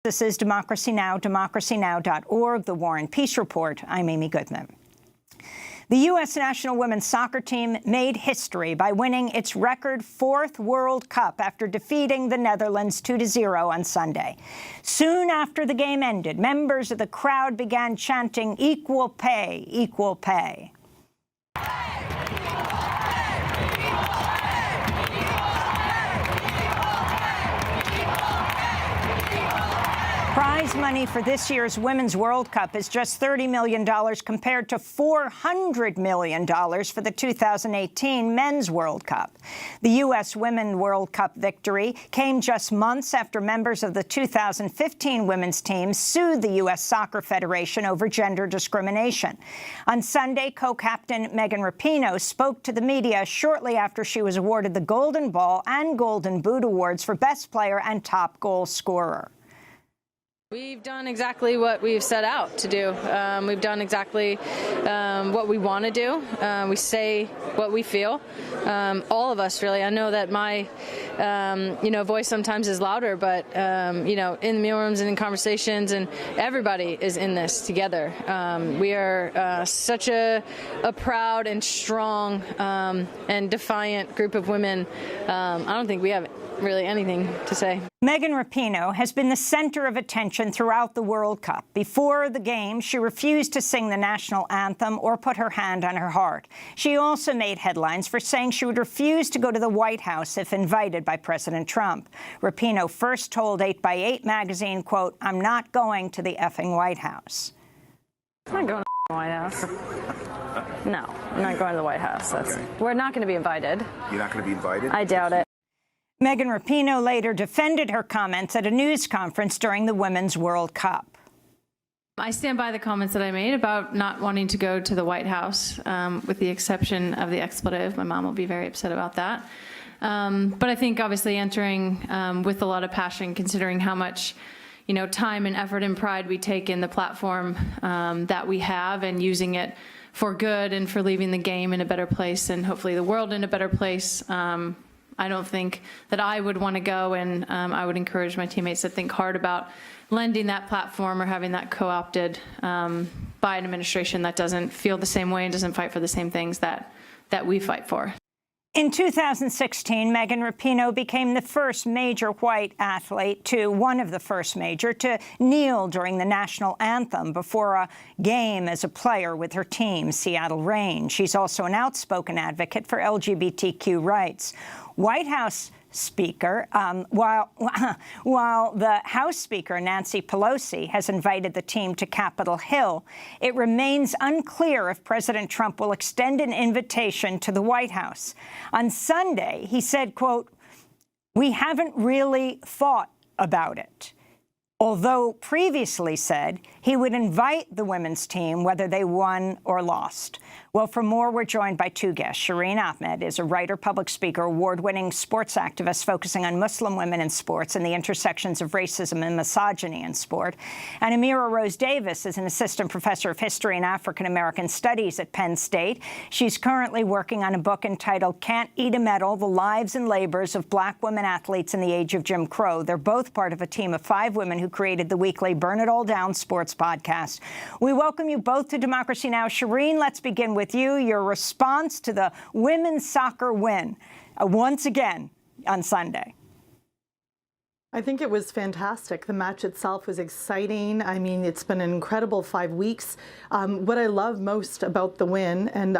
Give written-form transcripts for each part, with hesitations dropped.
This is Democracy Now!, democracynow.org, The War and Peace Report. I'm Amy Goodman. The U.S. national women's soccer team made history by winning its record fourth World Cup after defeating the Netherlands 2-0 on Sunday. Soon after the game ended, members of the crowd began chanting, "Equal pay, equal pay." Prize money for this year's Women's World Cup is just $30 million compared to $400 million for the 2018 Men's World Cup. The U.S. Women's World Cup victory came just months after members of the 2015 women's team sued the U.S. Soccer Federation over gender discrimination. On Sunday, co-captain Megan Rapinoe spoke to the media shortly after she was awarded the Golden Ball and Golden Boot awards for Best Player and Top Goal Scorer. We've done exactly what we've set out to do. We've done exactly what we want to do. We say what we feel. All of us, really. I know that my, voice sometimes is louder, but, in the meal rooms and in conversations, and everybody is in this together. We are such a proud and strong and defiant group of women. I don't think we have really anything to say. Megan Rapinoe has been the center of attention throughout the World Cup. Before the game, she refused to sing the national anthem or put her hand on her heart. She also made headlines for saying she would refuse to go to the White House if invited by President Trump. Rapinoe first told 8x8 magazine, quote, "I'm not going to the effing White House." I'm not going to the White House. No, I'm not going to the White House. We're not going to be invited. You're not going to be invited? I doubt it. Megan Rapinoe later defended her comments at a news conference during the Women's World Cup. I stand by the comments that I made about not wanting to go to the White House, with the exception of the expletive. My mom will be very upset about that. But I think obviously entering with a lot of passion, considering how much time and effort and pride we take in the platform that we have, and using it for good and for leaving the game in a better place and hopefully the world in a better place. I don't think that I would want to go, and I would encourage my teammates to think hard about lending that platform or having that co-opted by an administration that doesn't feel the same way and doesn't fight for the same things that we fight for. In 2016, Megan Rapinoe became the first major white athlete one of the first major to kneel during the national anthem before a game as a player with her team, Seattle Reign. She's also an outspoken advocate for LGBTQ rights. White House Speaker, while the House Speaker, Nancy Pelosi, has invited the team to Capitol Hill, it remains unclear if President Trump will extend an invitation to the White House. On Sunday, he said, quote, "We haven't really thought about it," although previously said he would invite the women's team whether they won or lost. Well, for more, we're joined by two guests. Shireen Ahmed is a writer, public speaker, award-winning sports activist focusing on Muslim women in sports and the intersections of racism and misogyny in sport. And Amira Rose Davis is an assistant professor of history and African-American studies at Penn State. She's currently working on a book entitled "Can't Eat a Medal: The Lives and Labors of Black Women Athletes in the Age of Jim Crow." They're both part of a team of 5 women who created the weekly Burn It All Down sports podcast. We welcome you both to Democracy Now! Shireen, let's begin with you. Your response to the women's soccer win once again on Sunday. I think it was fantastic. The match itself was exciting. I mean, it's been an incredible 5 weeks. What I love most about the win, and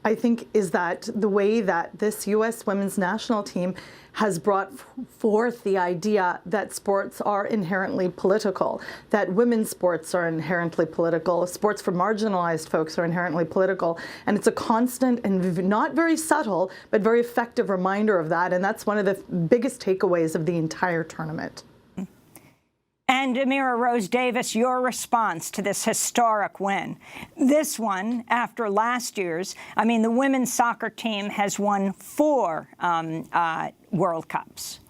I think, is that the way that this U.S. women's national team has brought forth the idea that sports are inherently political, that women's sports are inherently political, sports for marginalized folks are inherently political, and it's a constant and not very subtle, but very effective reminder of that, and that's one of the biggest takeaways of the entire tournament. And Amira Rose Davis, your response to this historic win. This one, after last year's, I mean, the women's soccer team has won 4 World Cups.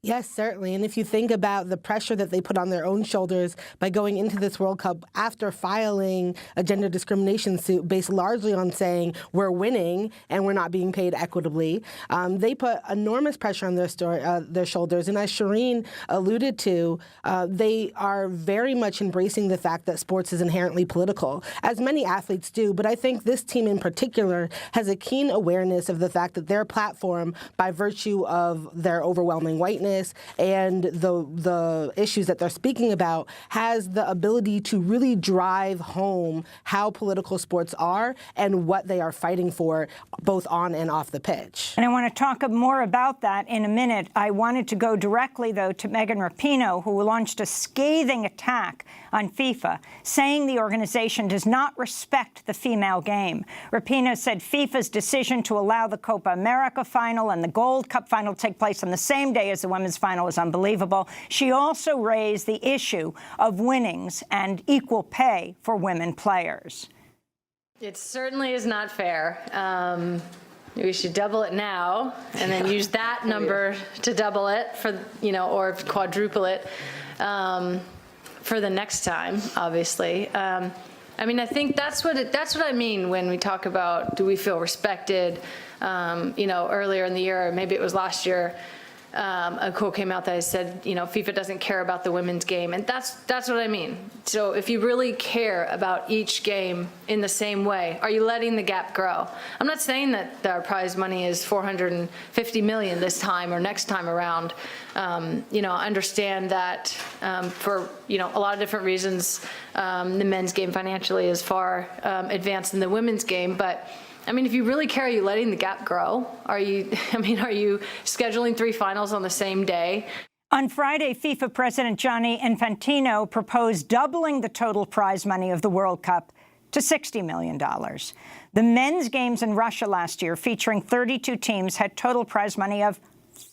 Yes, certainly. And if you think about the pressure that they put on their own shoulders by going into this World Cup after filing a gender discrimination suit based largely on saying we're winning and we're not being paid equitably, they put enormous pressure on their shoulders. And as Shireen alluded to, they are very much embracing the fact that sports is inherently political, as many athletes do. But I think this team in particular has a keen awareness of the fact that their platform, by virtue of their overwhelming whiteness, and the issues that they're speaking about, has the ability to really drive home how political sports are and what they are fighting for, both on and off the pitch. And I want to talk more about that in a minute. I wanted to go directly, though, to Megan Rapinoe, who launched a scathing attack on FIFA, saying the organization does not respect the female game. Rapinoe said FIFA's decision to allow the Copa America final and the Gold Cup final to take place on the same day as the women's final is unbelievable. She also raised the issue of winnings and equal pay for women players. It certainly is not fair. We should double it now and then use that number to double it for, or quadruple it for the next time, obviously. I mean, I think that's what I mean when we talk about, do we feel respected? Earlier in the year, or maybe it was last year, a quote came out that I said, FIFA doesn't care about the women's game, and that's what I mean. So if you really care about each game in the same way, are you letting the gap grow? I'm not saying that our prize money is $450 million this time or next time around. I understand that for a lot of different reasons, the men's game financially is far advanced than the women's game, but I mean, if you really care, are you letting the gap grow? Are you scheduling 3 finals on the same day? On Friday, FIFA President Gianni Infantino proposed doubling the total prize money of the World Cup to $60 million. The men's games in Russia last year, featuring 32 teams, had total prize money of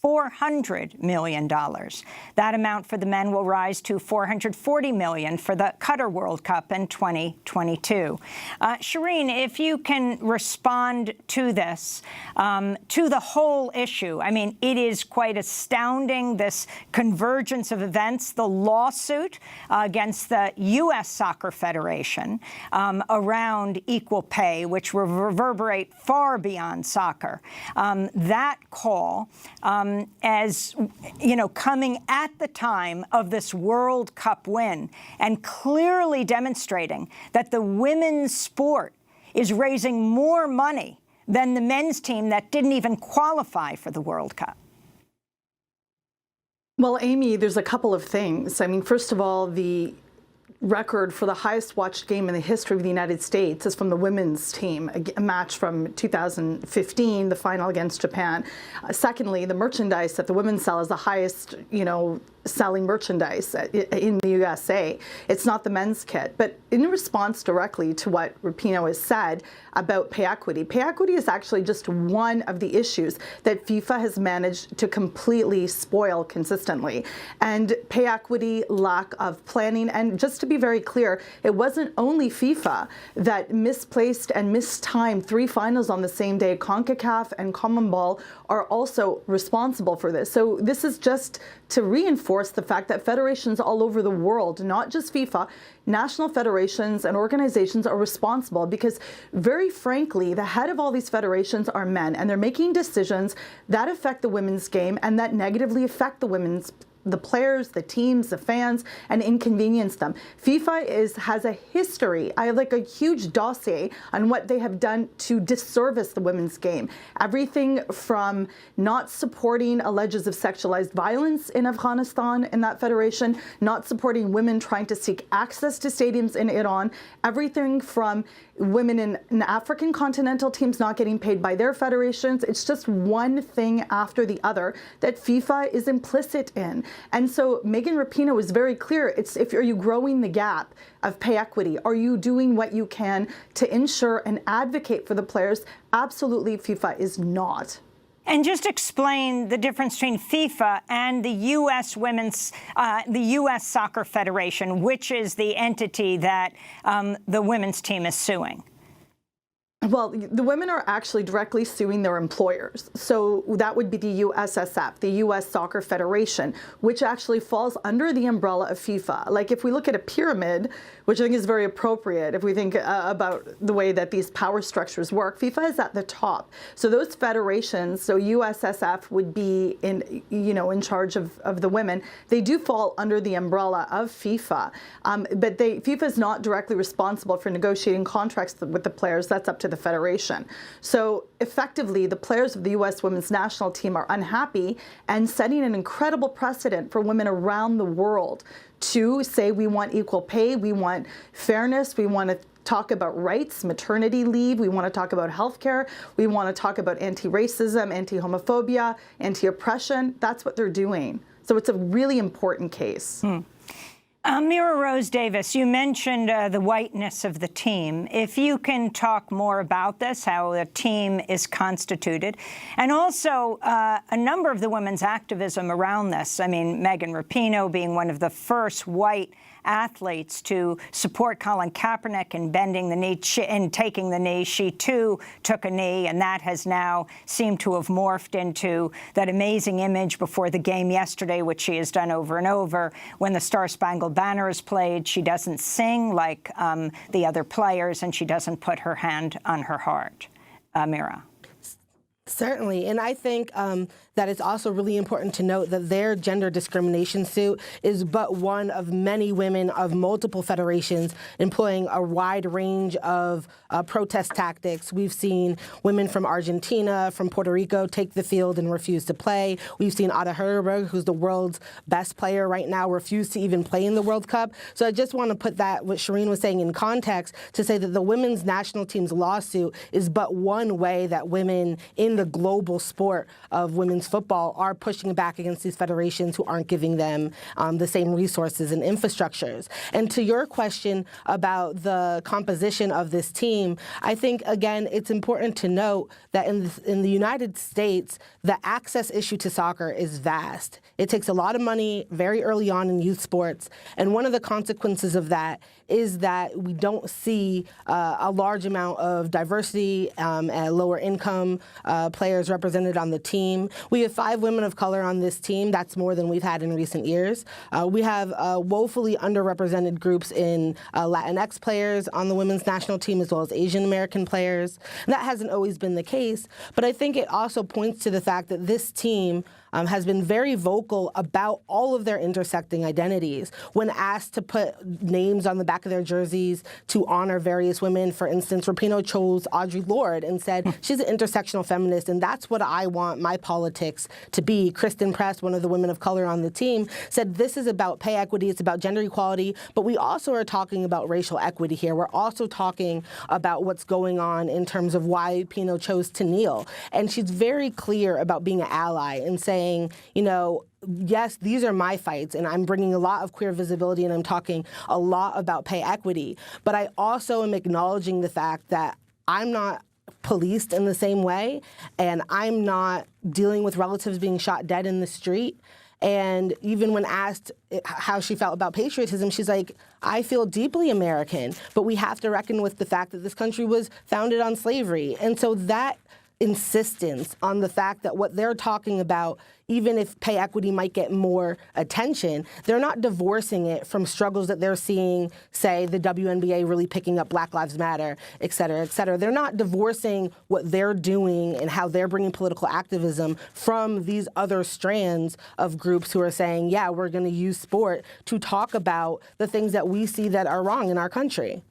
$400 million. That amount for the men will rise to $440 million for the Qatar World Cup in 2022. Shireen, if you can respond to this, to the whole issue. I mean, it is quite astounding, this convergence of events, the lawsuit against the U.S. Soccer Federation around equal pay, which will reverberate far beyond soccer. That call, as coming at the time of this World Cup win and clearly demonstrating that the women's sport is raising more money than the men's team that didn't even qualify for the World Cup. Well, Amy, there's a couple of things. I mean, first of all, the record for the highest watched game in the history of the United States is from the women's team, a match from 2015, the final against Japan. Secondly, the merchandise that the women sell is the highest, selling merchandise in the USA. It's not the men's kit. But in response directly to what Rapinoe has said about pay equity is actually just one of the issues that FIFA has managed to completely spoil consistently. And pay equity, lack of planning, and just to be very clear, it wasn't only FIFA that misplaced and mistimed 3 finals on the same day. CONCACAF and CONMEBOL are also responsible for this. So this is just to reinforce the fact that federations all over the world, not just FIFA, national federations and organizations are responsible because, very frankly, the head of all these federations are men, and they're making decisions that affect the women's game and that negatively affect the players, the teams, the fans, and inconvenience them. FIFA has a history. I have a huge dossier on what they have done to disservice the women's game. Everything from not supporting alleges of sexualized violence in Afghanistan in that federation, not supporting women trying to seek access to stadiums in Iran, everything from women in African continental teams not getting paid by their federations. It's just one thing after the other that FIFA is implicit in. And so Megan Rapinoe was very clear. Are you growing the gap of pay equity? Are you doing what you can to ensure and advocate for the players? Absolutely, FIFA is not. And just explain the difference between FIFA and the U.S. Soccer Federation, which is the entity that the women's team is suing. Well, the women are actually directly suing their employers. So that would be the USSF, the U.S. Soccer Federation, which actually falls under the umbrella of FIFA. Like if we look at a pyramid, which I think is very appropriate if we think about the way that these power structures work, FIFA is at the top. So those federations, so USSF would be in charge of the women. They do fall under the umbrella of FIFA, but FIFA is not directly responsible for negotiating contracts with the players. That's up to the federation. So effectively, the players of the U.S. women's national team are unhappy and setting an incredible precedent for women around the world to say we want equal pay, we want fairness, we want to talk about rights, maternity leave, we want to talk about healthcare, we want to talk about anti-racism, anti-homophobia, anti-oppression. That's what they're doing. So it's a really important case. Mira Rose Davis, you mentioned the whiteness of the team. If you can talk more about this, how the team is constituted, and also a number of the women's activism around this. I mean, Megan Rapinoe being one of the first white athletes to support Colin Kaepernick in bending the knee and taking the knee. She, too, took a knee, and that has now seemed to have morphed into that amazing image before the game yesterday, which she has done over and over. When the Star-Spangled Banner is played, she doesn't sing like the other players, and she doesn't put her hand on her heart. Mira. Certainly, and I think that it's also really important to note that their gender discrimination suit is but one of many women of multiple federations employing a wide range of protest tactics. We've seen women from Argentina, from Puerto Rico take the field and refuse to play. We've seen Ada Hegerberg, who's the world's best player right now, refuse to even play in the World Cup. So I just want to put that, what Shireen was saying, in context to say that the women's national team's lawsuit is but one way that women in the global sport of women's football are pushing back against these federations who aren't giving them the same resources and infrastructures. And to your question about the composition of this team, I think, again, it's important to note that in the United States, the access issue to soccer is vast. It takes a lot of money very early on in youth sports, and one of the consequences of that is that we don't see a large amount of diversity and lower income players represented on the team. We have 5 women of color on this team. That's more than we've had in recent years. We have woefully underrepresented groups in Latinx players on the women's national team, as well as Asian American players. And that hasn't always been the case, but I think it also points to the fact that this team has been very vocal about all of their intersecting identities. When asked to put names on the back of their jerseys to honor various women, for instance, Rapinoe chose Audre Lorde and said, she's an intersectional feminist, and that's what I want my politics to be. Kristen Press, one of the women of color on the team, said this is about pay equity, it's about gender equality, but we also are talking about racial equity here. We're also talking about what's going on in terms of why Rapinoe chose to kneel. And she's very clear about being an ally and saying, you know, yes, these are my fights, and I'm bringing a lot of queer visibility, and I'm talking a lot about pay equity. But I also am acknowledging the fact that I'm not policed in the same way, and I'm not dealing with relatives being shot dead in the street. And even when asked how she felt about patriotism, she's like, I feel deeply American, but we have to reckon with the fact that this country was founded on slavery. And so that insistence on the fact that what they're talking about, even if pay equity might get more attention, they're not divorcing it from struggles that they're seeing, say, the WNBA really picking up Black Lives Matter, et cetera, et cetera. They're not divorcing what they're doing and how they're bringing political activism from these other strands of groups who are saying, yeah, we're going to use sport to talk about the things that we see that are wrong in our country.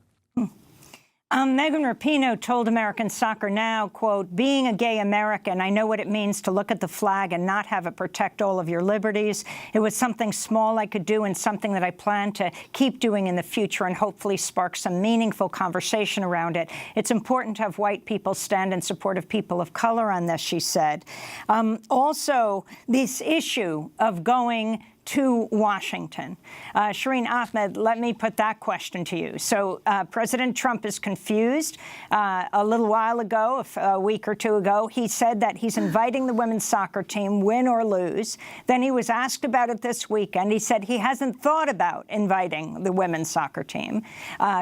Megan Rapinoe told American Soccer Now, quote, being a gay American, I know what it means to look at the flag and not have it protect all of your liberties. It was something small I could do and something that I plan to keep doing in the future and hopefully spark some meaningful conversation around it. It's important to have white people stand in support of people of color on this, she said. Also, this issue of going to Washington. Shireen Ahmed, let me put that question to you. So President Trump is confused. A little while ago, a week or two ago, he said that he's inviting the women's soccer team, win or lose. Then he was asked about it this weekend. He said he hasn't thought about inviting the women's soccer team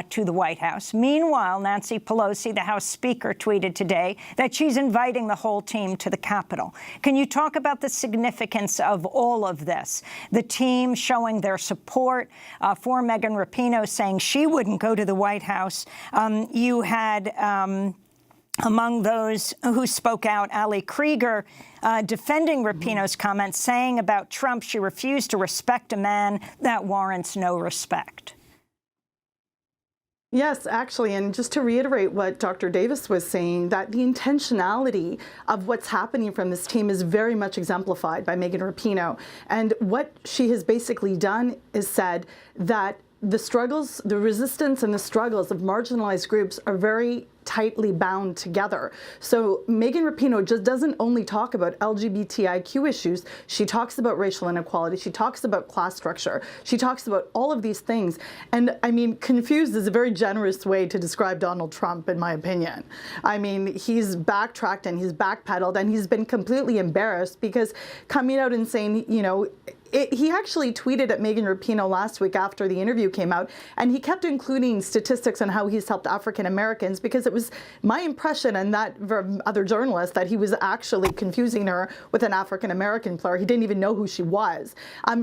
to the White House. Meanwhile, Nancy Pelosi, the House Speaker, tweeted today that she's inviting the whole team to the Capitol. Can you talk about the significance of all of this? The team showing their support for Megan Rapinoe, saying she wouldn't go to the White House. You had among those who spoke out, Ali Krieger, defending Rapinoe's comments, saying about Trump, she refused to respect a man that warrants no respect. Yes, actually, and just to reiterate what Dr. Davis was saying, that the intentionality of what's happening from this team is very much exemplified by Megan Rapinoe. And what she has basically done is said that the struggles, the resistance and the struggles of marginalized groups are very tightly bound together. So Megan Rapinoe just doesn't only talk about LGBTIQ issues, she talks about racial inequality, she talks about class structure, she talks about all of these things. And I mean, confused is a very generous way to describe Donald Trump, in my opinion. I mean, he's backtracked and he's backpedaled and he's been completely embarrassed because coming out and saying, you know, he actually tweeted at Megan Rapinoe last week after the interview came out, and he kept including statistics on how he's helped African Americans, because it was my impression and that from other journalists that he was actually confusing her with an African American player. He didn't even know who she was.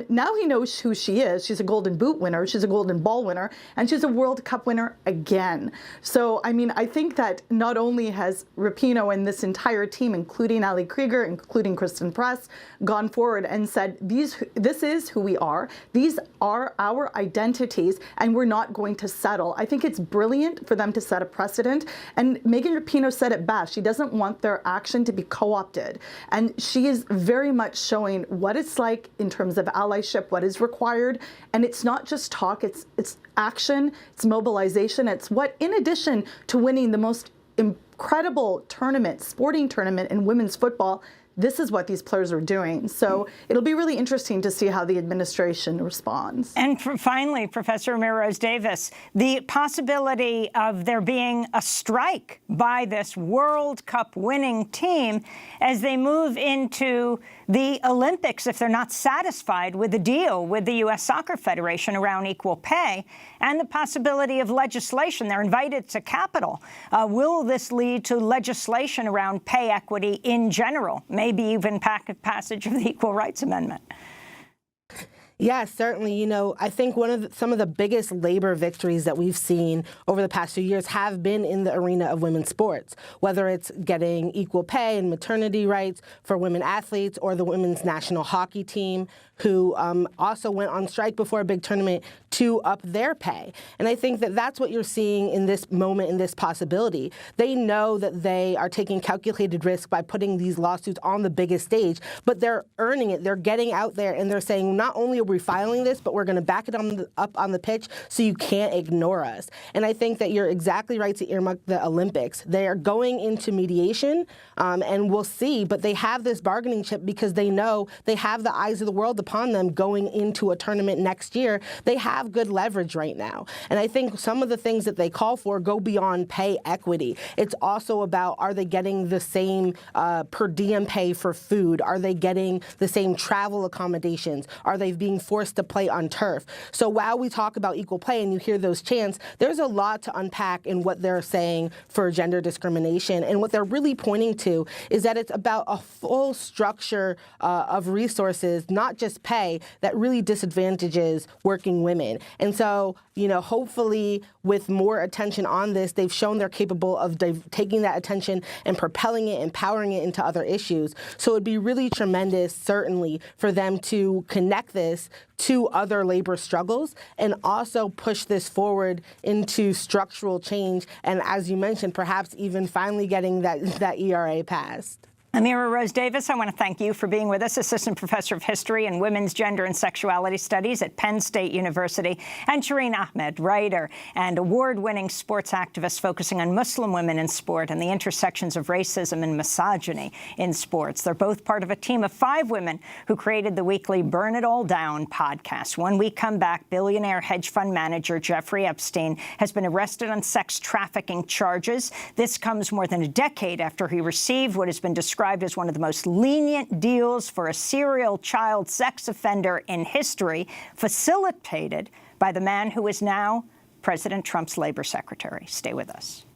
Now he knows who she is. She's a Golden Boot winner, she's a Golden Ball winner, and she's a World Cup winner again. So, I mean, I think that not only has Rapinoe and this entire team, including Ali Krieger, including Kristen Press, gone forward and said, this is who we are. These are our identities, and we're not going to settle. I think it's brilliant for them to set a precedent. And Megan Rapinoe said it best. She doesn't want their action to be co-opted. And she is very much showing what it's like in terms of allyship, what is required. And it's not just talk, it's action, it's mobilization. It's what, in addition to winning the most incredible tournament, sporting tournament in women's football, this is what these players are doing. So it'll be really interesting to see how the administration responds. And finally, Professor Amir Rose-Davis, the possibility of there being a strike by this World Cup winning team as they move into the Olympics if they're not satisfied with the deal with the U.S. Soccer Federation around equal pay, and the possibility of legislation. They're invited to Capitol. Will this lead to legislation around pay equity in general? Maybe even passage of the Equal Rights Amendment. Yes, certainly. You know, I think some of the biggest labor victories that we've seen over the past few years have been in the arena of women's sports, whether it's getting equal pay and maternity rights for women athletes, or the women's national hockey team, who also went on strike before a big tournament to up their pay. And I think that that's what you're seeing in this moment, in this possibility. They know that they are taking calculated risk by putting these lawsuits on the biggest stage, but they're earning it. They're getting out there and they're saying, not only are we filing this, but we're going to back it up on the pitch so you can't ignore us. And I think that you're exactly right to earmark the Olympics. They are going into mediation, and we'll see, but they have this bargaining chip because they know they have the eyes of the world upon them going into a tournament next year. They have good leverage right now. And I think some of the things that they call for go beyond pay equity. It's also about, are they getting the same per diem pay for food? Are they getting the same travel accommodations? Are they being forced to play on turf? So while we talk about equal pay and you hear those chants, there's a lot to unpack in what they're saying for gender discrimination. And what they're really pointing to is that it's about a full structure of resources, not just pay, that really disadvantages working women. And so, you know, hopefully with more attention on this, they've shown they're capable of taking that attention and propelling it, empowering it into other issues. So it'd be really tremendous, certainly, for them to connect this to other labor struggles and also push this forward into structural change. And as you mentioned, perhaps even finally getting that ERA passed. Amira Rose Davis, I want to thank you for being with us, Assistant Professor of History and Women's Gender and Sexuality Studies at Penn State University, and Shireen Ahmed, writer and award-winning sports activist focusing on Muslim women in sport and the intersections of racism and misogyny in sports. They're both part of a team of 5 women who created the weekly Burn It All Down podcast. When we come back, billionaire hedge fund manager Jeffrey Epstein has been arrested on sex trafficking charges. This comes more than a decade after he received what has been described as one of the most lenient deals for a serial child sex offender in history, facilitated by the man who is now President Trump's labor secretary. Stay with us.